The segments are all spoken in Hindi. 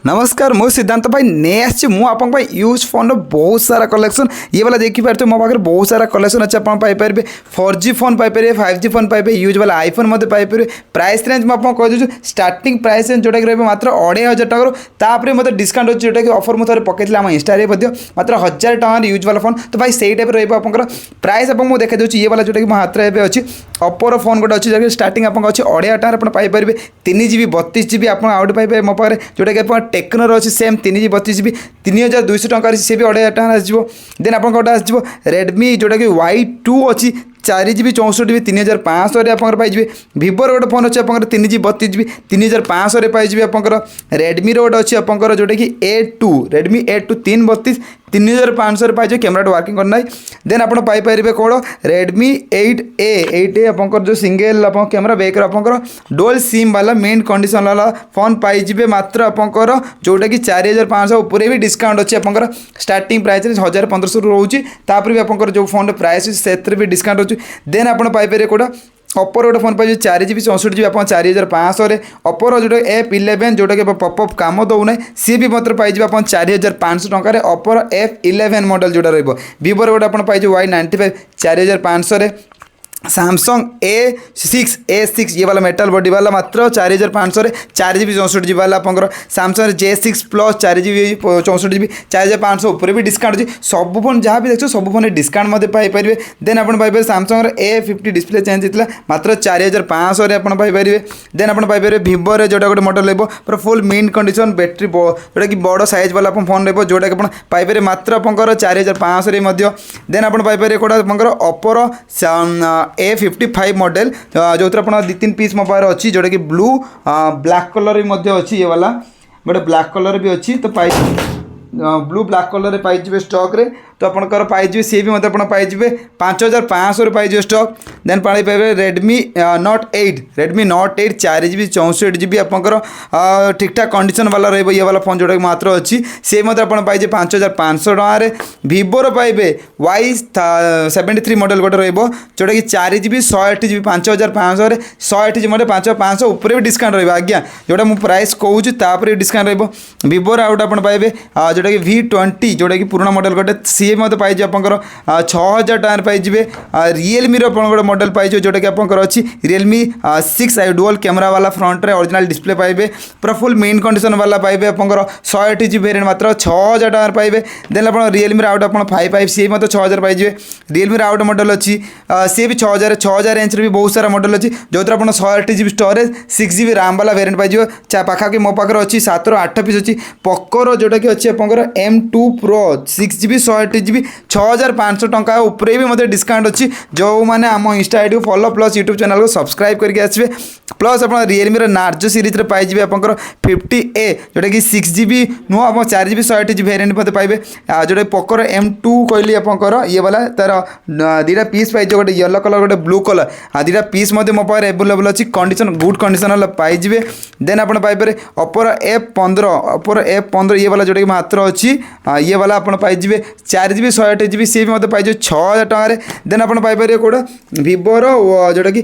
नमस्कार मु सिद्धांत भाई नहीं आसी यूज फोन बहुत सारा कलेक्शन ये वाला देखिए मो पाखे बहुत सारा कलेक्शन अच्छे आप Piper 4G phone Piper 5G phone Piper use वाला आईफोन पाइपर प्राइस रेंज मुझे कहीदे स्टार्टिंग प्राइस रेंज जोटा कि रही मात्र 2500 टकर मतलब डिस्काउंट अच्छे जोटा कि अफर मुझे पकई आम इंस्टारे मात्र 1000 टकर यूज वाला फोन तो भाई सही टाइप रहा प्राइस आपको देखा दूसरी ये वाला जोटा कि मो हाथ में अच्छी ओप्पोर फोन गोटे अच्छी जो स्टार्टिंग आपको अच्छे 2500 टकर पाइपर 3GB 32GB आप आउट पाइपर मो पाखे जोटा कि आप टेक्नोर अच्छी सेम 3GB 32GB 3200 टकर सी भी 2500 टकर आसो देन आप आसो रेडमी जोटा कि Y2 अच्छी 4GB 64GB 3500 आप पाइबे भिवोर गोटे फोन अच्छे आप 3GB 32GB 3500 पाइबे आप रेडमी रोड अच्छी आप जोटा कि A2 रेडमी A2 332 3500 पाइबे कैमरा वर्किंग करना देन आप पाइपर कौन रेडमी 8A 8A आप जो सिंगल आप कैमरा बैक आप डुअल सिम वाला मेन कंडीशन वाला फोन पाइबे मात्र आपंकर जोटा कि 4500 उपर भी डिस्काउंट अच्छी आप स्टार्टिंग प्राइस 1500 रोचे तापर भी आप जो फोन प्राइस से भी डिस्काउंट अच्छी देन आप पाइपर कौटा ओप्पोर गोटे फोन पाइबे 4GB 64GB आप 4500 ओप्पोर जो F11 जोटा कि पपअप काम दौना सी भी मतलब पाइबे आप 4500 टकर ओप्पोर F11 मॉडल जोटा भिवोर गोटे आप पाइबे Y95 4500 सैमसंग A6 ये वाला मेटल बॉडी वाला मात्र 4500 4GB 64GB वाला आप Samsung J6 plus 4GB 64GB 4500 ऊपर भी डिस्काउंट अच्छी सब फोन जहाँ भी देखो सब फोन डिस्काउंट पाइपर देन आप Piper Samsung A50 display change होता मात्र 4500 आप पाइपर देन आप पाइपर भिवोर जोटा गोटे मॉडल रहा पूरा फुल मिंट कंडीशन बैटेरी जोटा कि बड़ साइज वाला फोन रहा जोटा कि पाइपर मात्र आप 4500 देन आप पाइपर कौटा आप ओप्पोर A55 मॉडल जो आप 2-3 पीस मो पाखे अच्छी जोटा कि ब्लू ब्लैक कलर भी अच्छी ये वाला गोटे ब्लैक कलर भी अच्छी तो पाई ब्लू ब्लैक कलर पाइबे स्टॉक रे तो आपंकर पाइबे सी भी मतलब पाइबे 5500 पाइबे स्टॉक देन पाइबे Redmi Note 8 Redmi Note 8 4GB 64GB आपंकर ठीक ठाक कंडीशन वाला रही ये वाला फोन जोटा कि मात्र अच्छी से मतलब आप पाइबे 5500 टकर भिवोर पाइबे Y73 मॉडल गोटे रही जोटा कि 4GB 128GB 5500 128GB मतलब 5500 ऊपर भी डिस्काउंट रहा आज्ञा जोटा मुझे प्राइस कहूँ तापर डिस्काउंट रही भिवोर आउट आप पाइबे जोटा कि V20 जोटा कि पुराना मॉडल गोटे सी मतलब पाइबे आपंकर 6000 टकर पाइबे रियलमी गोटे मॉडल पाइबे जोटा कि आपंकर अच्छी रियलमी 6 डुअल कैमरा वाला फ्रंट रे ओरिजिनल डिस्प्ले पाइबे पूरा फुल मेन कंडीशन वाला पाइबे आपंकर 128GB वेरिएंट मात्र 6000 टकर पाइबे देन आप रियलमी आउट आप 55 सी मतलब 6000 पाइबे रियलमी आउट मॉडल अच्छी सी भी 6000 रेंज भी बहुत सारा मॉडल अच्छी जो आप 128GB स्टोरेज 6GB रैम वाला वेरिएंट पाइबे पाखापाखि मो पाखे अच्छी 7 ରୁ 8 पीस अच्छी पोकोर जोटा कि अच्छी आपंकर M2 Pro 6GB 128GB 6500 टंका ऊपर भी मतलब डिस्काउंट अच्छी जो मैंने आम इंस्टा आईडी को फॉलो प्लस यूट्यूब चैनल को सब्सक्राइब करके आसवे प्लस आप रियलमी नार्जो सीरीज पाइबे आपंकर 50A जोटा कि 6GB नुह आप 4GB 128GB वेरिएंट मत पाइबे जोटा पोकोर M2 कहली आपंकर ये वाला तार 2टा पीस पाइबे गोटे येलो कलर गोटे ब्लू कलर 2टा पीस मध्य मो पाखे एवेलेबल अच्छी कंडीशन गुड कंडीशन वाला पाइबे देन आप पाइबे ओप्पोर F15 ये वाला जोटा कि मात्र अच्छी ये वाला आप पाइबे 4GB 128GB सी भी मतलब पाइबे 6000 टकर देन आप पाइपर कौटा भिवोर जोटा कि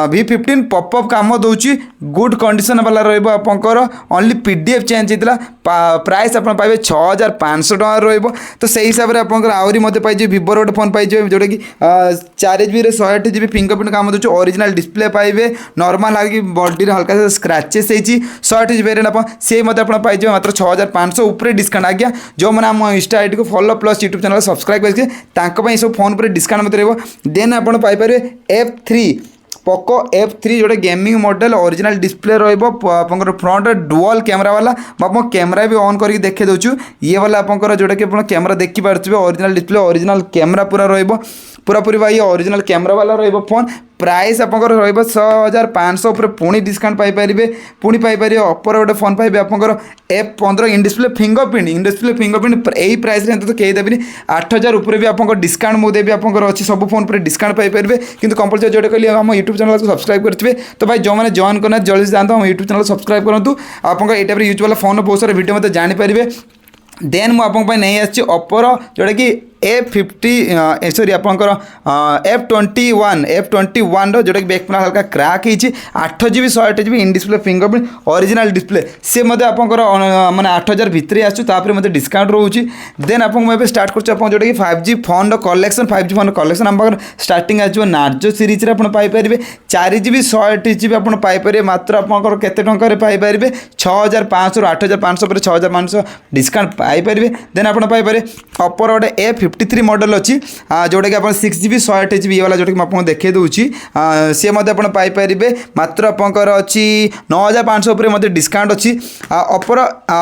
V15 पपअप काम दूसरी गुड कंडीशन वाला रहा ओनली PDF चेंज होता प्राइस आप पाइबे 6500 टकर रहा तो सही हिसाब से आप आहरी मत पाइबे भिवोर गोटे फोन पाइबे जोटा कि 4GB 128GB फिंगरप्रिंट काम दूसरी ओरिजिनल डिस्प्ले पाइबे नॉर्मल आगे बॉडी हल्का सा स्क्रैचेस होती 128GB वेरिएंट आप से मतलब आप पाइबे मात्र 6500 ऊपर डिस्काउंट आज्ञा जो मैंने आम इंस्टा आईडी को follow plus YouTube channel subscribe करके सब फोन पर डिस्काउंट मत रहा देन आप पाइपर F3 पोको F3 जोटा गेमिंग मॉडल ओरिजिनल डिस्प्ले रहा फ्रंट डुअल कैमरा वाला आप कैमरा भी ऑन करके देखे दूँ ये वाला आप जोटा कि कैमरा देखिपे ओरिजिनल डिस्प्ले ओरिजिनल कैमरा पूरा पूरा पूरी भाई ओरिजिनल कैमरा वाला रहा फोन प्राइस आप 6500 ऊपर पुणी डिस्काउंट पाइपर पुणी पाइपर ओप्पोर गोटे फोन पाइबे आपंकर F15 इन डिस्प्ले फिंगरप्रिंट यही प्राइस तो कहीं देवी 8000 ऊपर भी आप डिस्काउंट मुझे देवी आपंकर अच्छी सब फोन पर डिस्काउंट पाइपर किंतु कंपलसरी जोटे कहली हम यूट्यूब चैनल को सब्सक्राइब करेंगे तो भाई जो मैंने जॉइन करना जल्दी जाता हम यूट्यूब चैनल सब्सक्राइब करूँ आप ये टाइप यूज वाला फोन बहुत सारा वीडियो मतलब जानीपर देन मुझे नहीं आसी ओप्पोर जोटा कि A50 सॉरी आपंकर F21 जोटा कि बैक पैनल हल्का क्रैक होती 8GB 128GB in display fingerprint original display सी आपंकर माने 8000 भितर आसूपर मतलब डिस्काउंट रोचे देन आपको स्टार्ट कर जोटा कि 5G phone collection 5G phone collection आम स्टार्टिंग आसो नार्जो सीरीज रे आप पाइपर 4GB 128GB आप पाइपर मात्र आपंकर केते टंका पाइपर 6500 रु 8500 पर 6500 डिस्काउंट पाइपर देन आप पाइपर अपर गोटे A53 मॉडल अच्छी जोटा कि आप 6GB 128GB ये वाला जोटा कि आपको देखे दूसरी सी पाइपर मात्र आपंकर अच्छी 9500 पर डिस्काउंट अच्छी अपर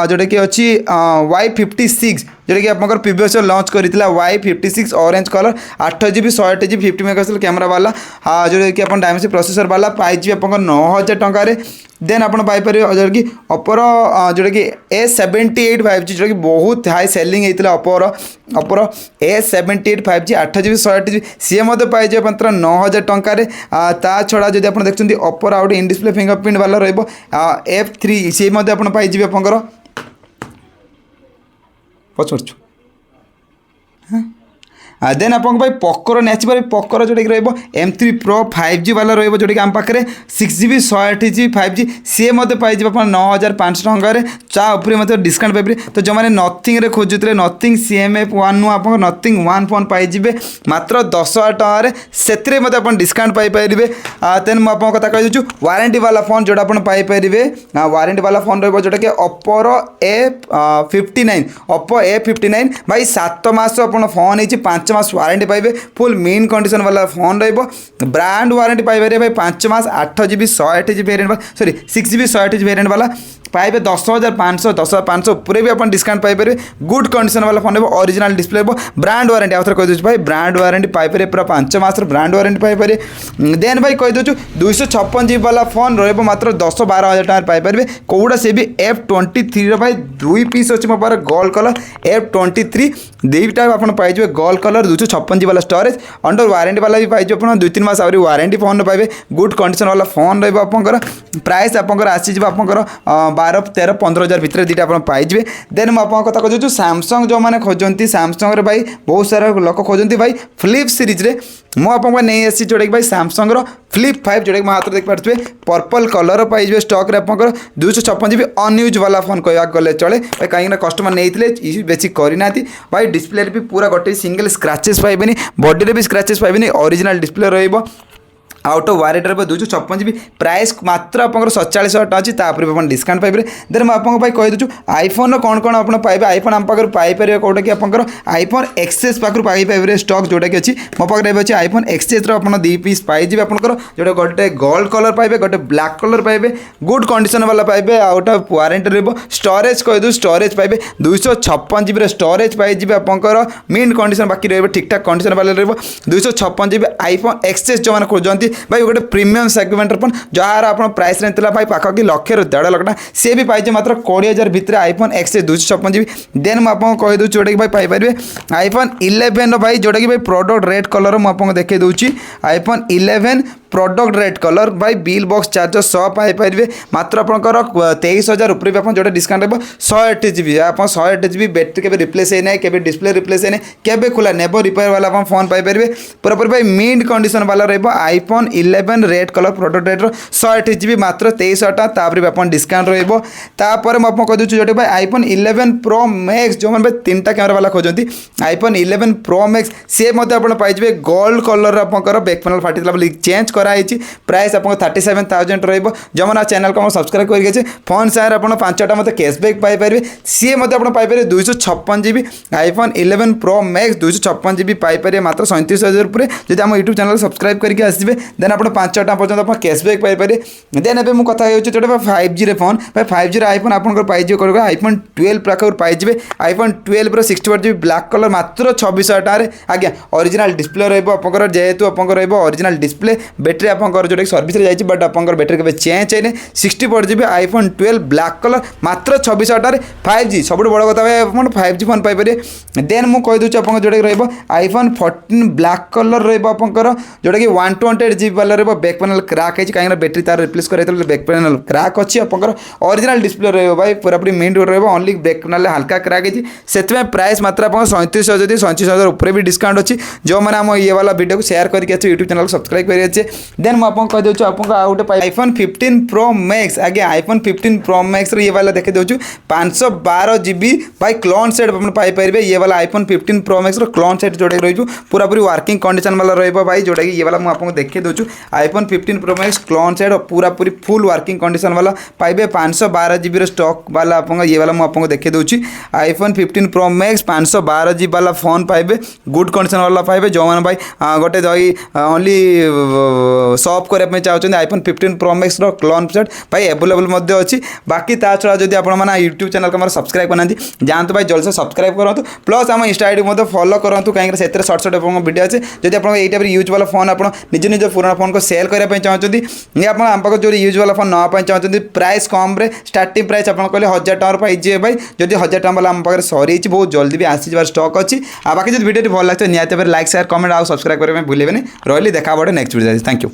जोटा कि अच्छी Y56 जोटा कि आप प्रीवियस लॉन्च करता Y56 orange colour 8GB 128GB 50 megapixel camera वाला जोटा कि आप डायमेंसिटी प्रोसेसर वाला पाई आप 9000 टकर देन आप पाइपर जोटा कि अपर जोटा कि A78 5G जोटा कि बहुत हाई सेलिंग होता अपर A78 5G 8GB 128GB सी पाई मात्र 9000 टकर ता छड़ा जब आप देखते अपर आउट इन डिस्प्ले फिंगरप्रिंट वाला F3 सी आप पाई आपंकर पचरछु देन आप पकर नेचुरल पकर जोटा कि M3 Pro 5G वाला रोटा कि आम पाखे 6GB 128GB 5G सी पाई 9500 टकर चाहे डिस्काउंट पाइबे तो जो मैंने नथिंग खोजुते नथिंग CMF1 नु आप नथिंग 1 फोन पाइबे मात्र 10,000 टकर से आप डिस्काउंट पाइपर देन मुझे कथा कही वारंटी वाला फोन जोटा आप पाइपर वारंटी वाला फोन रोटा कि अपर A59 भाई 7 मास आप फोन हो 5 मास वारंटी पाइबे फुल मीन कंडीशन वाला फोन ब्रांड वारंटी पाइबे भाई 5 मास 8GB 128GB वेरिएंट वाला सॉरी 6GB 128GB वेरिएंट वाला पाइबे 10,500 पूरे भी आप डिस्काउंट पाइपर गुड कंडीशन वाला phone original display brand warranty आउे कही भाई ब्रांड वारंटी पाइपर पूरा 5 मास ब्रांड वारंटी पाइपर देन भाई कही 256GB वाला फोन मात्र 10-12 हज़ार टकर पाइपर कौटा से भी F23 भाई 2 पीस अच्छे मो पार गोल्ड कलर F23 दुईटा आप पाइबे गोल्ड कलर 256GB वाला स्टोरेज अंडर वारंटी वाला भी पाइबे आप 2-3 मास आहरी वारंटी फोन पाइबे गुड कंडीशन वाला फोन रहा प्राइस आपंकर आसीज आपंकर 12-13-15 हज़ार भितर दुटा आप पाइबे देन मुझे कथा कहूँ सैमसंग जो मैंने खोजती सैमसंग भाई बहुत सारा लोक खोजती भाई फ्लिप सीरीज रे मु आपको नहीं आसी जोटा कि भाई सैमसंग फ्लिप 5 जोटा कि हाथ देख पारे पर्पल कलर पाइबे स्टक रे आपंकर 256GB अनयूज वाला फोन कहवाक गले चले भाई कहीं कस्टमर नहीं बेसी करना भाई डिस्प्ले भी पूरा गोटे सिंगल स्क्राचेस पाइबे बॉडी भी स्क्राचेस पाइबे ओरिजिनल डिस्प्ले रही out of warranty 256GB price मात्र आप 47,000 टका अच्छी तापर डिस्काउंट पाइबे देन मुझे कही दूँ आईफोन कौन कौन आप पाइबे आईफोन आम पाखे पाइपर कौटा कि आप आईफोन एक्सएस पाखु पाइपर स्टक जोटा कि अच्छी मो पाखे अच्छे आईफोन एक्सएस आप 2 पीस पाइबे आपंकर जोटा गोटे गोल्ड कलर पाइबे गोटे ब्लैक कलर पाइबे गुड कंडीशन वाला पाइबे आउट ऑफ वारंटी स्टोरेज कही दूँ स्टोरेज पाइबे 256GB स्टोरेज पाइबे आपंकर मीन कंडीशन बाकी रही ठीक ठाक कंडीशन वाला रही 256GB आईफोन एक्सएस जो मैंने खोजती भाई गोटे प्रीमियम सेगमेंट फोन जार आप प्राइस रेंज भाई पाखी 1,00,000 1.5 लाख सी भी पाई मात्र 20,000 भितर आईफोन एक्स 256GB देन मुझे आपको कही दूँ जोटा कि भाई पाइपर आईफोन 11 भाई जोटा कि भाई प्रोडक्ट रेड कलर मुझे देखे दूसरी आईफोन 11 प्रोडक्ट रेड कलर भाई बिल बॉक्स चार्जर सह पाइपर मात्र आपंकर 23,000 उपर भी आप जो डिस्काउंट हो 128GB आप 128GB बैटेरी के रिप्लेस है ना के डिस्प्ले रिप्लेस है ना खोला नेबो रिपेयर वाला आप फोन पाइपर पूरापूरी भाई मिंट कंडीशन वाला iPhone 11 red colour product rate 128GB मात्र 23,000 टका तापर भी आप डिस्काउंट रही मुझे कह दूँ जो भाई आईफोन 11 प्रो मैक्स जो मैंने 3टा कैमरा वाला खोजती आईफोन 11 प्रो मैक्स सी आप पाइबे गोल्ड कलर आपंकर बैक पैनल फाटी बोली चेंज कराई प्राइस आपको 37,000 रही जो मैंने चैनल को सब्सक्राइब करके फोन सारे आप 5टा मतलब कैशबैक पाइपर सी आप Piper 256GB iPhone 11 pro max 256GB Piper मात्र 37,000 पर जब आम यूट्यूब चैनल सब्सक्राइब करके आसबे देन आप 5टा पर्यटन आप कैशबैक पाइपर देन ए मुझे कथा जो 5G फोन भाई 5G आईफोन आप पाइबे आईफोन 12 पाखु पाइबे आईफोन 12 64GB ब्लैक कलर मात्र 26,000 टकर आज्ञा ओरिजिनल डिस्प्ले रहा जेहेतु आप ओरिजिनल डिस्प्ले बैटेरी आपंकर जोटा सर्विस जाइए बट आपंकर बैटेरी के चेंज है 64 GB iPhone 12 ब्लैक कलर मात्र 26,000 5G सब बड़ कथा भाई आप 5G फोन पाइपर देन मुझे कहीदे आप जोटा iPhone 14 ब्लैक कलर रहा जोटा कि 128 GB वाला बैक पैनल क्राक है कहीं बैटेरी तार रिप्लेस कर बैक पैनल क्राक अच्छी आपंकर ओरिजिनल डिस्प्ले रही पूरापूरी मेन ओनली बैक पैनल हल्का क्राक है से प्राइस मात्र आप 37,000 37,000 ऊपर भी डिस्काउंट अच्छी जो मैंने आम ये वाला वीडियो को शेयर करके अच्छे यूट्यूब चैनल को सब्सक्राइब करेंगे देन मुझे कहीदे आपको आउ गोटे iPhone 15 Pro Max आगे iPhone 15 Pro Max ये वाला देखी दूँ 512 GB भाई क्लोन सेट पाइपर ये वाला iPhone 15 Pro Max clone set जोटा रही पूरापूरी वर्किंग कंडीशन वाला रही भाई जोटा कि ये वाला मुझे आपको देखी दूँ iPhone 15 Pro Max clone set पूरापूरी फुल वर्किंग कंडीशन वाला पाइबे 512 GB स्टॉक वाला आप ये वाला मुझे आपको देखी दूँ iPhone 15 Pro Max 512 GB वाला फोन पाइबे गुड कंडीशन वाला पाइबे जो मैंने भाई गोटे दही ओनली शॉप करने चाहते iPhone 15 Pro Max clone set भाई अवेलेबल अच्छी बाकी ता छड़ा जब आप यूट्यूब चैनल को सब्सक्राइब करना जातु भाई जल्दी से सब्सक्राइब करूँ प्लस आम इंस्टा आईडी फॉलो करूँ कहीं से सर्ट सर्ट वीडियो अच्छे जब आप टाइप यूज वाला फोन आप निज निज पुराना फोन को सेल करने चाहते हैं आप आम पाक जो यूज वाला फोन नापी चाहते प्राइस कम स्टार्टिंग प्राइस आप कहले 1,000 टଙ୍କା पाइजे भाई जब 1,000 टଙ୍କା वाला आम पाखे सरी बहुत जल्दी भी आसी स्टॉक अच्छी बाकी जो वीडियो भल लगे निहत लाइक शेयर कमेंट आउ सब्सक्राइब करने भूलें रही देखा नेक्स्ट वीडियो थैंक यू।